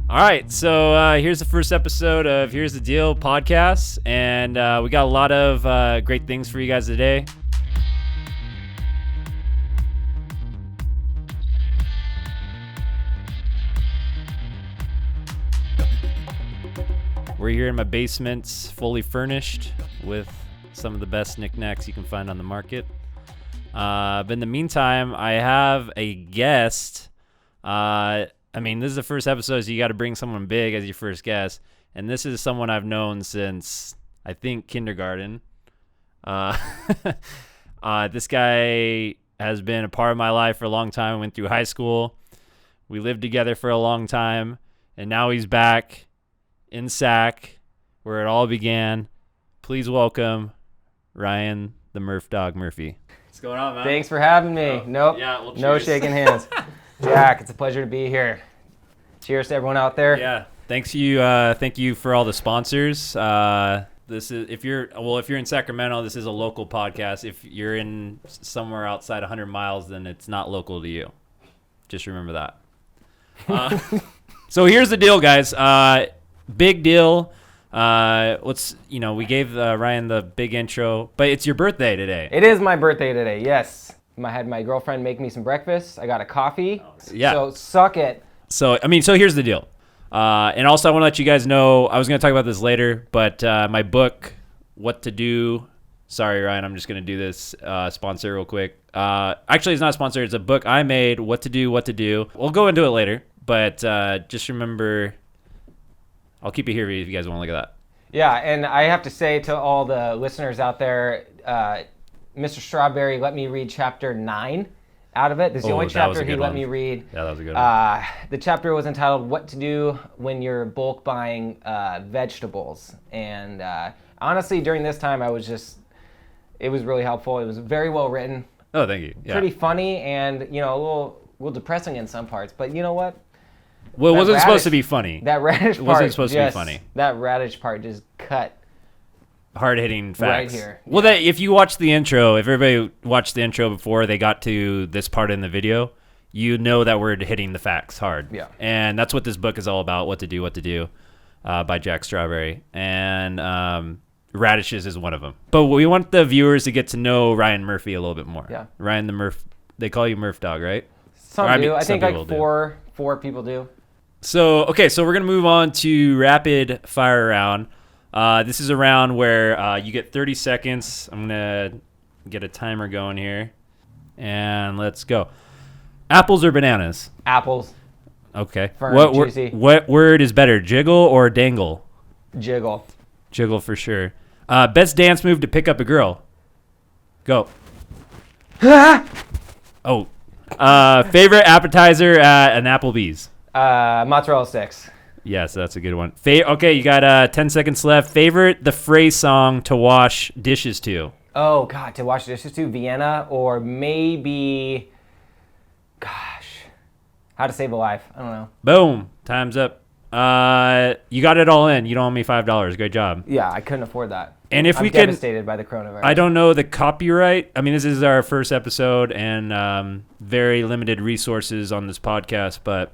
All right, so here's the first episode of Here's the Deal podcast, and we got a lot of great things for you guys today. We're here in my basement, fully furnished with some of the best knickknacks you can find on the market. But in the meantime, I have a guest. This is the first episode, so you got to bring someone big as your first guest. And this is someone I've known since, I think, kindergarten. This guy has been a part of my life for a long time. I went through high school. We lived together for a long time. And now he's back in SAC, where it all began. Please welcome Ryan the Murphdog Murphy. What's going on, man? Thanks for having me. No shaking hands. Jack, it's a pleasure to be here. Cheers to everyone out there. Yeah, thank you for all the sponsors. This is if you're in Sacramento, this is a local podcast. If you're in somewhere outside 100 miles, then it's not local to you. Just remember that. So here's the deal, guys. Big deal. We gave Ryan the big intro, but it's your birthday today. It is my birthday today, yes. I had my girlfriend make me some breakfast. I got a coffee. Yeah. So suck it. So here's the deal. And also I want to let you guys know, I was going to talk about this later, but my book, What to Do. Sorry, Ryan, I'm just going to do this sponsor real quick. Actually, it's not a sponsor. It's a book I made, What to Do. We'll go into it later, but just remember, I'll keep it here if you guys want to look at that. Yeah, and I have to say to all the listeners out there, Mr. Strawberry let me read chapter 9 out of it. This is the only chapter he let me read. Yeah, that was a good one. The chapter was entitled What to Do When You're Bulk Buying Vegetables. And honestly, during this time, it was really helpful. It was very well written. Oh, thank you. Yeah. Pretty funny and, a little depressing in some parts. But you know what? Well, it wasn't supposed to be funny. That radish part wasn't supposed to be funny. That radish part just cut. Hard-hitting facts. Right here. Well, if you watch the intro, if everybody watched the intro before they got to this part in the video, you know that we're hitting the facts hard. Yeah. And that's what this book is all about, What to Do, by Jack Strawberry. And radishes is one of them. But we want the viewers to get to know Ryan Murphy a little bit more. Yeah. Ryan the Murph. They call you Murphdog, right? Some do. I think like four people do. So we're going to move on to rapid fire round. This is a round where you get 30 seconds. I'm going to get a timer going here. And let's go. Apples or bananas? Apples. Okay. Firm, juicy. What word is better, jiggle or dangle? Jiggle. Jiggle for sure. Best dance move to pick up a girl? Go. Oh. Favorite appetizer at an Applebee's? Mozzarella sticks. Yes, that's a good one. Okay, you got 10 seconds left. Favorite The Phrase song to wash dishes to? Oh, God, to wash dishes to? Vienna or maybe, How to Save a Life. I don't know. Boom. Time's up. You got it all in. You don't owe me $5. Great job. Yeah, I couldn't afford that. And if I'm we can, devastated by the coronavirus. I don't know the copyright. This is our first episode and very limited resources on this podcast, but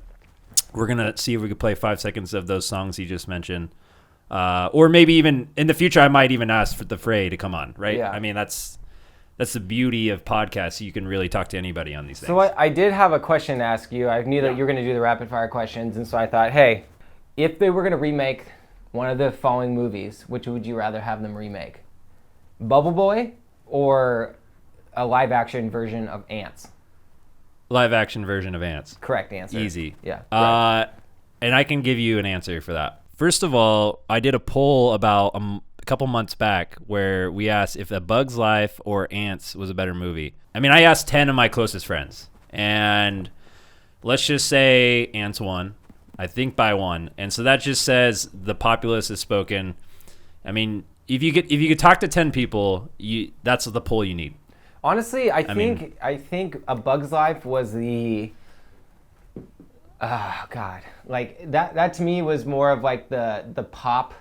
we're going to see if we can play 5 seconds of those songs you just mentioned. Or maybe even in the future, I might even ask for the Fray to come on, right? Yeah. That's the beauty of podcasts. You can really talk to anybody on these things. So I did have a question to ask you. I knew that you were going to do the rapid fire questions, and so I thought, hey, if they were going to remake one of the following movies, which would you rather have them remake? Bubble Boy or a live action version of Ants? Live action version of Ants. Correct answer. Easy. Yeah. And I can give you an answer for that. First of all, I did a poll about a couple months back where we asked if A Bug's Life or Ants was a better movie. I asked 10 of my closest friends, and let's just say Ants won. I think by one. And so that just says the populace has spoken. If you could talk to 10 people, that's the poll you need. Honestly, I think A Bug's Life was the like that to me was more of like the pop,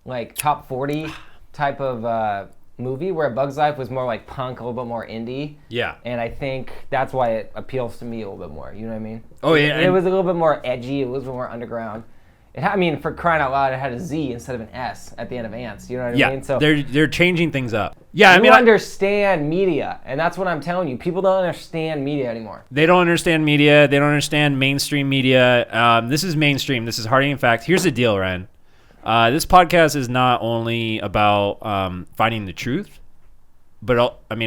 like top 40 type of movie, where A Bug's Life was more like punk, a little bit more indie. Yeah. And I think that's why it appeals to me a little bit more. You know what I mean? Oh, yeah. It was a little bit more edgy. It was a little more underground. I mean, for crying out loud, it had a Z instead of an S at the end of ants. You know what I Yeah, mean? So they're changing things up. Yeah, you understand media, and that's what I'm telling you. People don't understand media anymore. They don't understand media. They don't understand mainstream media. This is mainstream. This is Hard Hitting Facts. Here's the deal, Ryan. This podcast is not only about finding the truth, but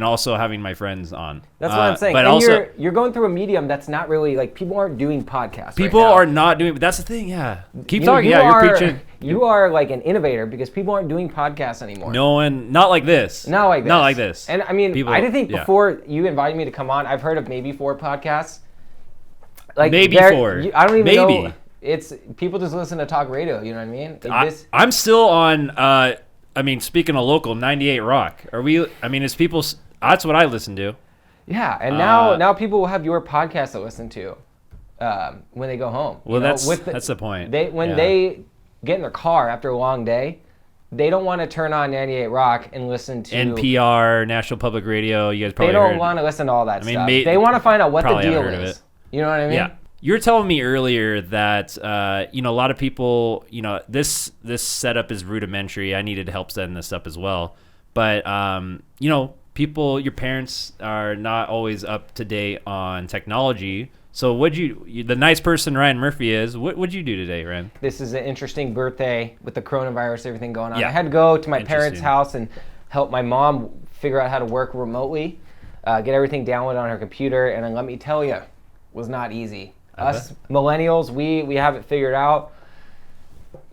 also having my friends on. That's what I'm saying. But and also, you're going through a medium that's not really like people aren't doing podcasts. people right now. are not doing. That's the thing. Yeah, keep talking. You're preaching. You are like an innovator because people aren't doing podcasts anymore. No one, not like this. Not like this. Not like this. And I mean, People, I didn't think before you invited me to come on, I've heard of maybe 4 podcasts. Like maybe 4. I don't even maybe. know. It's people just listen to talk radio. You know what I mean? I'm still on. Speaking of local, 98 Rock. Are we? I mean, it's people. That's what I listen to. Yeah, and now people will have your podcast to listen to when they go home. Well, that's the point. They get in their car after a long day, they don't want to turn on 98 Rock and listen to NPR, National Public Radio. You guys probably They don't want to listen to all that stuff. They want to find out what the deal is. You know what I mean? Yeah. You were telling me earlier that a lot of people, this setup is rudimentary. I needed help setting this up as well, but people, your parents are not always up to date on technology. So the nice person Ryan Murphy is, what'd you do today, Ryan? This is an interesting birthday with the coronavirus, everything going on. Yeah. I had to go to my parents' house and help my mom figure out how to work remotely, get everything downloaded on her computer, and then let me tell you, it was not easy. Us millennials, we have it figured out.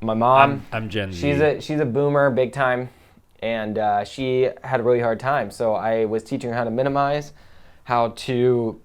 My mom, I'm Gen Z. She's a boomer, big time. And she had a really hard time. So I was teaching her how to minimize, how to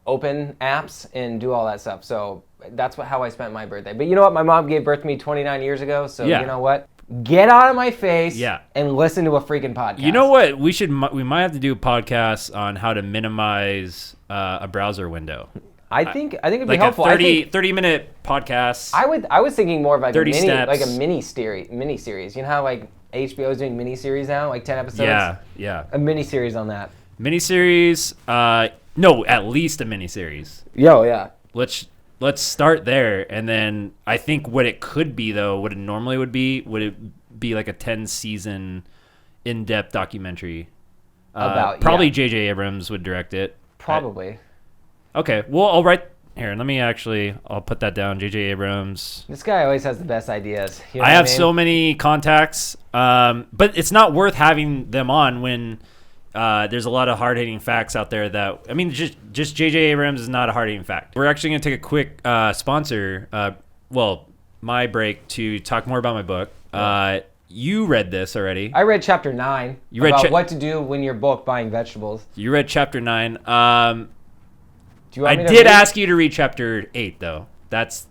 open apps and do all that stuff. So that's how I spent my birthday. But you know what? My mom gave birth to me 29 years ago. So you know what? Get out of my face and listen to a freaking podcast. You know what? We might have to do a podcast on how to minimize a browser window. I think it'd be like helpful. A 30-minute podcast. I was thinking more of like 30 steps. Like a mini series. You know how like HBO is doing mini series now, like 10 episodes. Yeah. A mini series on that. Miniseries. No, at least a miniseries. Yeah. Let's start there, and then I think what it could be though, what it normally would it be like a 10-season in-depth documentary about probably J.J. Abrams would direct it. Probably. Okay, well, I'll write here. I'll put that down. J.J. Abrams. This guy always has the best ideas. You know I have so many contacts, but it's not worth having them on when there's a lot of hard-hitting facts out there just J.J. Abrams is not a hard-hitting fact. We're actually going to take a quick sponsor, my break to talk more about my book. You read this already. I read chapter 9 about what to do when you're bulk buying vegetables. You read chapter 9. I did ask you to read chapter 8, though. But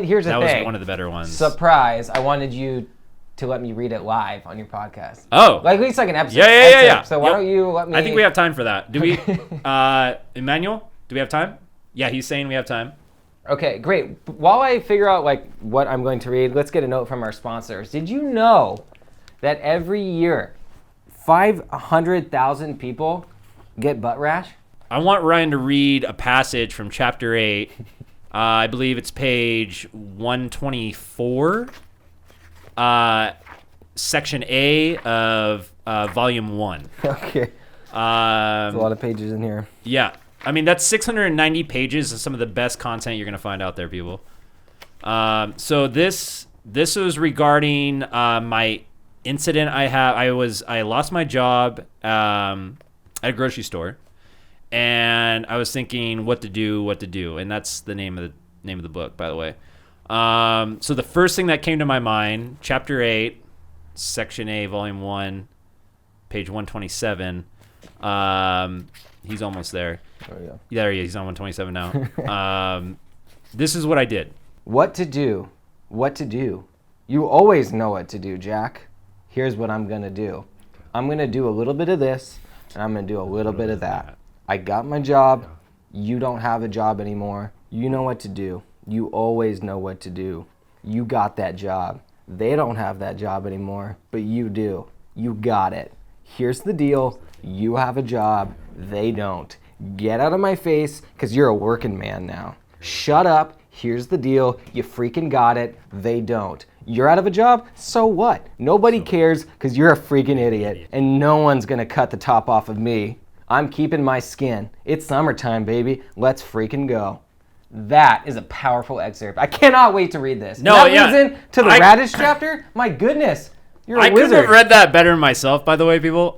here's the thing. That was one of the better ones. Surprise! I wanted you to let me read it live on your podcast. Oh, like at least like an episode. Yeah. So why don't you let me? I think we have time for that. Do we? Emmanuel, do we have time? Yeah, he's saying we have time. Okay, great. While I figure out like what I'm going to read, let's get a note from our sponsors. Did you know that every year 500,000 people get butt rash? I want Ryan to read a passage from chapter 8. I believe it's page 124, section A of volume 1. Okay. There's a lot of pages in here. Yeah. I mean, that's 690 pages of some of the best content you're going to find out there, people. So this was regarding my incident I have. I lost my job at a grocery store. And I was thinking what to do, and that's the name of the book, by the way. So the first thing that came to my mind, chapter 8, section A, volume 1, page 127. He's almost there. Oh yeah. There he is. He's on 127 now. This is what I did. What to do? You always know what to do, Jack. Here's what I'm gonna do. I'm gonna do a little bit of this, and I'm gonna do a little bit of that. I got my job. You don't have a job anymore. You know what to do. You always know what to do. You got that job. They don't have that job anymore, but you do. You got it. Here's the deal. You have a job. They don't. Get out of my face because you're a working man now. Shut up. Here's the deal. You freaking got it. They don't. You're out of a job? So what? Nobody cares because you're a freaking idiot. And no one's going to cut the top off of me. I'm keeping my skin. It's summertime, baby. Let's freaking go. That is a powerful excerpt. I cannot wait to read this. No, and that leads into the radish chapter? My goodness. You're a I wizard. could have read that better myself, by the way, people.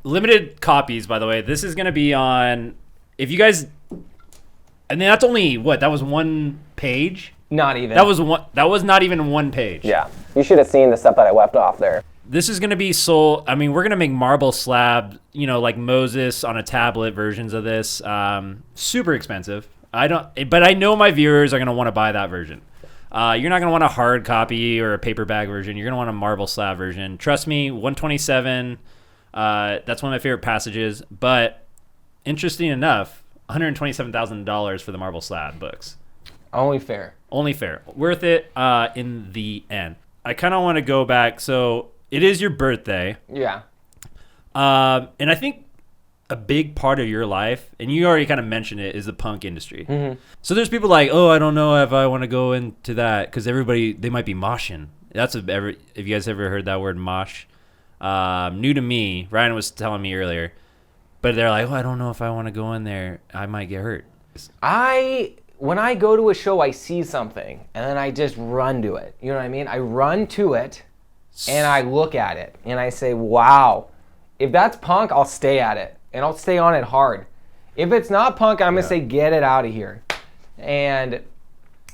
Limited copies, by the way. This is going to be on... If you guys... I mean, that's only, what? That was one page? Not even. That was not even one page. Yeah. You should have seen the stuff that I left off there. This is going to be sold... I mean, we're going to make marble slab, like Moses on a tablet versions of this. Super expensive. But I know my viewers are going to want to buy that version. You're not going to want a hard copy or a paperback version. You're going to want a marble slab version. Trust me, 127, that's one of my favorite passages. But interesting enough, $127,000 for the marble slab books. Only fair. Only fair. Worth it in the end. I kind of want to go back. So it is your birthday. Yeah. And I think a big part of your life, and you already kind of mentioned it, is the punk industry. Mm-hmm. So there's people like, oh, I don't know if I want to go into that because they might be moshing. If you guys ever heard that word mosh, new to me. Ryan was telling me earlier, but they're like, oh, I don't know if I want to go in there. I might get hurt. When I go to a show, I see something and then I just run to it. You know what I mean? I run to it and I look at it and I say, wow, if that's punk, I'll stay at it. And I'll stay on it hard. If it's not punk, I'm going to say, get it out of here. And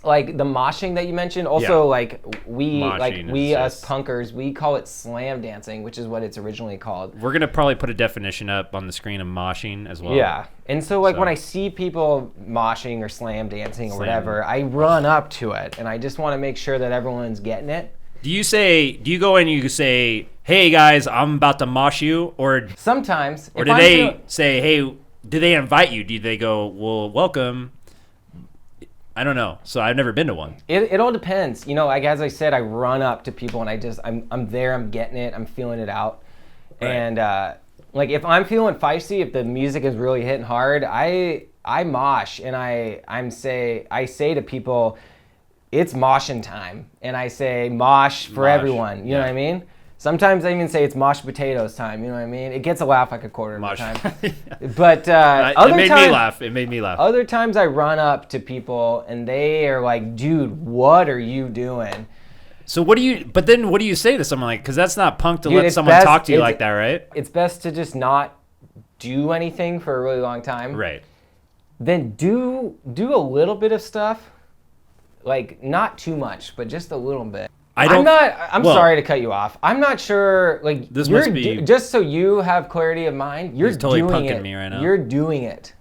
like the moshing that you mentioned, also like us punkers, we call it slam dancing, which is what it's originally called. We're going to probably put a definition up on the screen of moshing as well. Yeah. And so when I see people moshing or slam dancing or whatever, I run up to it and I just want to make sure that everyone's getting it. Do you go in and you say, hey guys, I'm about to mosh you? Or sometimes. Or do they say, hey, do they invite you? Do they go, well, welcome? I don't know. So I've never been to one. It all depends. Like as I said, I run up to people and I'm there, I'm getting it, I'm feeling it out. Right. And like if I'm feeling feisty, if the music is really hitting hard, I mosh and I say to people, it's moshing time. And I say mosh for everyone. You know what I mean? Sometimes I even say it's mosh potatoes time. You know what I mean? It gets a laugh like a quarter of the time. But it made me laugh. Other times I run up to people and they are like, dude, what are you doing? So what do you say to someone like, because that's not punk to let someone talk to you like that, right? It's best to just not do anything for a really long time. Right. Then do a little bit of stuff. Like, not too much, but just a little bit. I'm sorry to cut you off. I'm not sure, like, this must be... just so you have clarity of mind, you're totally doing punking it. Me right now. You're doing it.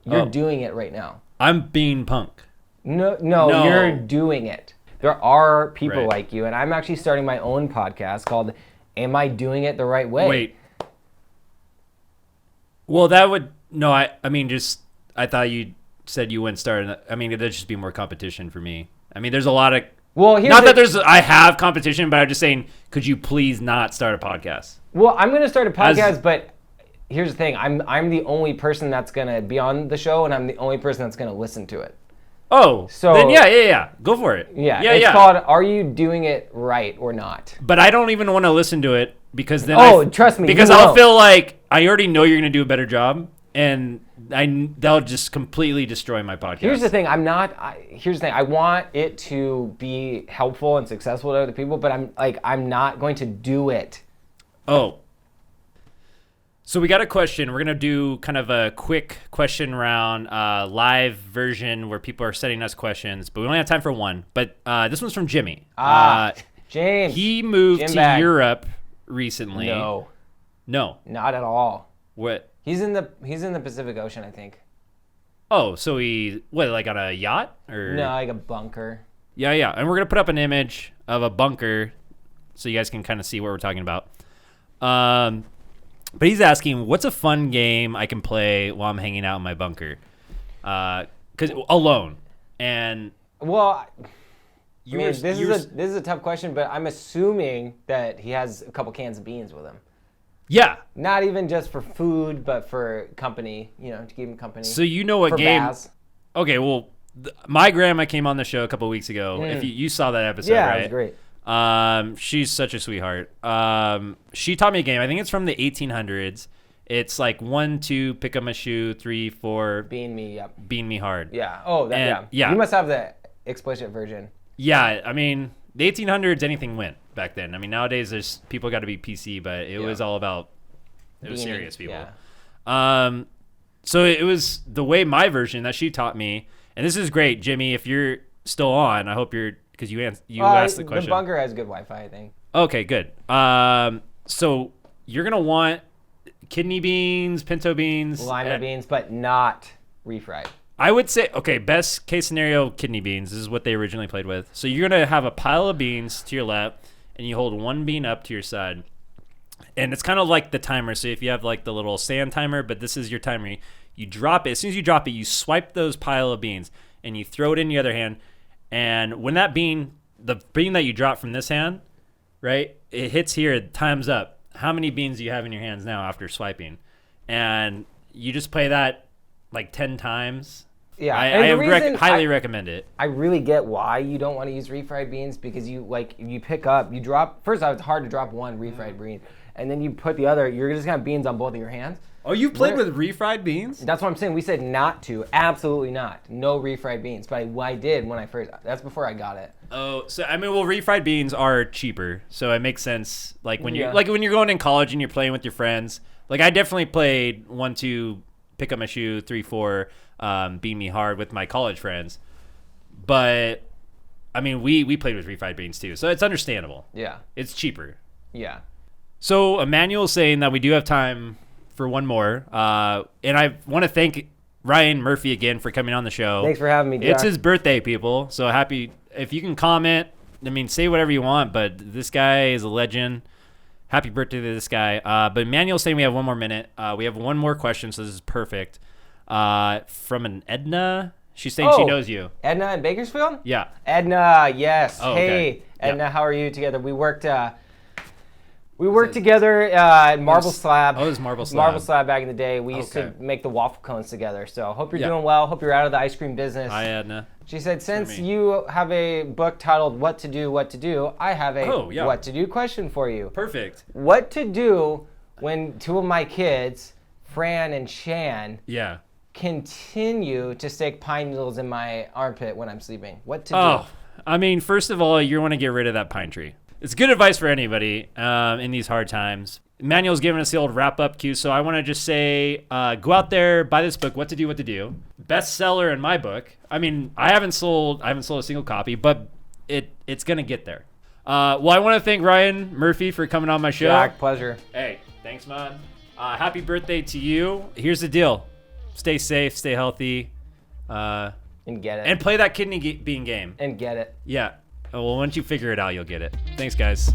You're doing it right now. I'm being punk. No, you're doing it. There are people like you, and I'm actually starting my own podcast called Am I Doing It the Right Way? Wait. Well, that would... No, I thought you said you wouldn't start. I mean, that'd just be more competition for me. I mean, there's a lot of... Well, I have competition, but I'm just saying, could you please not start a podcast? Well, I'm going to start a podcast, but here's the thing. I'm the only person that's going to be on the show, and I'm the only person that's going to listen to it. Oh, so then yeah. Go for it. It's called Are You Doing It Right or Not? But I don't even want to listen to it because then trust me. Because I'll feel like I already know you're going to do a better job, and that'll just completely destroy my podcast. Here's the thing. I want it to be helpful and successful to other people, but I'm not going to do it. Oh. So we got a question. We're going to do kind of a quick question round, live version where people are sending us questions, but we only have time for one. But this one's from Jimmy. James. He moved to Europe recently. No. Not at all. What? He's in the Pacific Ocean, I think. Oh, so like on a yacht? Or? No, like a bunker. Yeah. And we're going to put up an image of a bunker so you guys can kind of see what we're talking about. But he's asking, what's a fun game I can play while I'm hanging out in my bunker? Because alone. And well, this is a tough question, but I'm assuming that he has a couple cans of beans with him. Yeah. Not even just for food, but for company, to keep him company. So you know what game... Bass. Okay, well, My grandma came on the show a couple weeks ago. If you saw that episode, Yeah, right? it was great. She's such a sweetheart. She taught me a game. I think it's from the 1800s. It's like 1, 2, pick up my shoe, 3, 4. Bean me, yep. Bean me hard. Yeah. Oh, that. And- Yeah. yeah. You must have the explicit version. Yeah, I mean, the 1800s, anything went back then. I mean, nowadays there's people got to be PC, but it was all about it was Beanie, serious people. yeah. So it was the way my version that she taught me, and this is great, Jimmy. If you're still on, I hope you're because you asked the question. The bunker has good Wi-Fi, I think. Okay, good. So you're gonna want kidney beans, pinto beans, Lima beans, but not refried. I would say, okay, best case scenario, kidney beans. This is what they originally played with. So you're going to have a pile of beans to your left, and you hold one bean up to your side. And it's kind of like the timer. So if you have like the little sand timer, but this is your timer, you drop it. As soon as you drop it, you swipe those pile of beans, and you throw it in the other hand. And when that bean, the bean that you drop from this hand, right, it hits here, time's up. How many beans do you have in your hands now after swiping? And you just play that like 10 times. Yeah, I highly recommend it. I really get why you don't want to use refried beans because you drop. First off, it's hard to drop one refried bean, and then you put the other. You're just gonna have beans on both of your hands. Oh, you've played with refried beans? That's what I'm saying. We said not to, absolutely not, no refried beans. But I did when I first. That's before I got it. Oh, so I mean, well, refried beans are cheaper, so it makes sense. Like when Yeah. you're going in college and you're playing with your friends. Like I definitely played 1, 2, pick up my shoe, 3, 4. Beat me hard with my college friends, but I mean we played with refried beans too, so it's understandable. Yeah. It's cheaper. Yeah. So Emmanuel's saying that we do have time for one more, and I want to thank Ryan Murphy again for coming on the show. Thanks for having me, Jack. It's his birthday, people, so happy. If you can comment, I mean, say whatever you want, but this guy is a legend. Happy birthday to this guy. But Emmanuel's saying we have one more minute. We have one more question, so this is perfect. From an Edna. She's saying she knows you. Edna in Bakersfield? Yeah. Edna, yes. Oh, hey, okay. Edna, Yeah. how are you together? We worked together at Marble Slab. Oh, it was Marble Slab. Marble Slab back in the day. We used to Okay. make the waffle cones together. So hope you're Yeah. doing well. Hope you're out of the ice cream business. Hi, Edna. She said, since me. you have a book titled What to Do, I have a what to do question for you. Perfect. What to do when two of my kids, Fran and Shan, Yeah. continue to stick pine needles in my armpit when I'm sleeping? What to do? Oh, I mean, first of all, you want to get rid of that pine tree. It's good advice for anybody in these hard times. Emmanuel's giving us the old wrap-up cue, so I want to just say, go out there, buy this book, What to Do. Bestseller in my book. I mean, I haven't sold a single copy, but it's gonna get there. Well, I want to thank Ryan Murphy for coming on my show. Jack, pleasure. Hey, thanks, man. Happy birthday to you. Here's the deal: stay safe, stay healthy, And get it. and play that kidney bean game. And get it. Yeah. Well, once you figure it out, you'll get it. Thanks, guys.